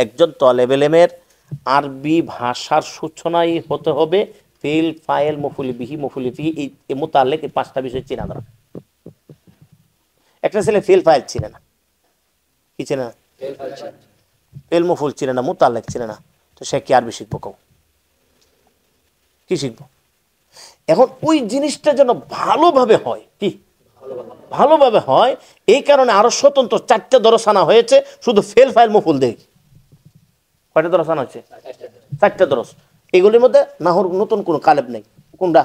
একজন তলেবে ইলমের আরবি ভাষার সূচনাই হতে হবে ফিল ফাইল মফুল বিহি মফুল ফি এই মুতাল্লিক এই পাঁচটা বিষয় চেনা দরকার। একটা ছেলে ফিল ফাইল চিনে না, কি চিনে না? ফিল মফুল চিনে না, মুতাল্লিক চিনে না, তো সে কি আরবি শিখবো? কও কি শিখবো? এখন ওই জিনিসটা যেন ভালোভাবে হয়, কি ভালোভাবে হয়, এই কারণে আরো স্বতন্ত্র 4টে দরস আনা হয়েছে শুধু ফেল ফাইল মফুল দেই। কয়টা দরস আনা হয়েছে? 4টে দরস। এগুলির মধ্যে নাহর নতুন কোনো কালেব নেই। কোনটা?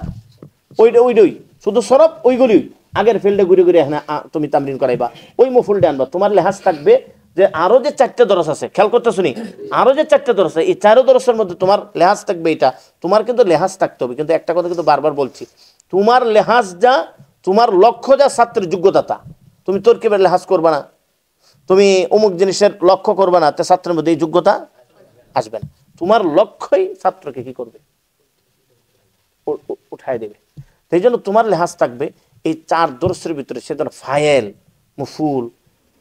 ওইটাই শুধু সরব ওইগুলি আগের ফিল্ডে ঘুরে ঘুরে এখানে তুমি তামরিন করাইবা, ওই মফুলটা আনবা। তোমার লেহাজ থাকবে যে আরো যে 4টে দরস আছে, খেয়াল করতে শুনি, আরো যে 4টে দরস আছে, এই 4 দরসের মধ্যে তোমার লেহাজ থাকবে এটা। তোমার কিন্তু লেহাজ থাকতে হবে, কিন্তু একটা কথা কিন্তু বারবার বলছি, তোমার লেহাজ যা, তোমার লক্ষ্য যা, ছাত্রের যোগ্যতা তা। তুমি তরকিবের লেহাজ করবা না, তুমি অমুক জিনিসের লক্ষ্য করবা না, তে ছাত্রের মধ্যে এই যোগ্যতা আসবে না। তোমার লক্ষ্যই ছাত্রকে কি করবে? উঠায় দেবে। সেই জন্য তোমার লেহাজ থাকবে এই 4 দরসের ভিতরে, সে ধর ফায়েল, মুফুল,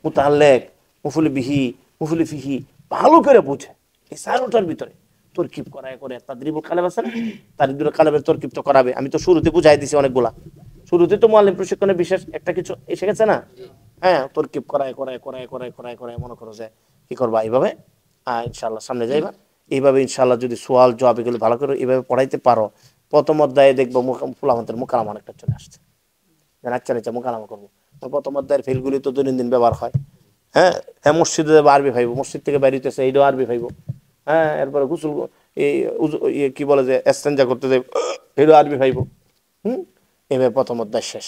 মুতাল্লেক, মুফুল বিহি, মুফুল ফিহি ভালো করে বুঝে এই 4টার ভিতরে তরকিব করায় করে। তাদরিবুল কালাম আছে না, তাদরিবুল কালামের তরকিব তো করাবে। আমি তো শুরুতে বুঝাই দিছি অনেকগুলা, শুরুতে তো মুআল্লিম প্রশিক্ষণের বিশেষ একটা কিছু এসে গেছে না। হ্যাঁ, তরকিব করায় মনে করো যে কি করবা এইভাবে, ইনশাআল্লাহ সামনে যাইবা। এইভাবে ইনশাআল্লাহ যদি সোয়াল জবাব এগুলো ভালো করে এইভাবে পড়াইতে পারো, প্রথম অধ্যায়ে দেখবো ফুলামাতের মোকালামা অনেকটা চলে আসছে। আচ্ছা আচ্ছা মোকালামা করবো। প্রথম অধ্যায়ের ফেলগুলি তো দৈনন্দিন ব্যবহার হয়। হ্যাঁ হ্যাঁ, মসজিদে যাবো আরবি ভাইবো, মসজিদ থেকে বাইরেতেছে এইটাও আরবি ভাইবো। হ্যাঁ, এরপরে গুসুল এই কি বলে যে এস্তেঞ্জা করতে যাই, এটাও আরবি ভাইবো। এইভাবে প্রথম অধ্যায় শেষ।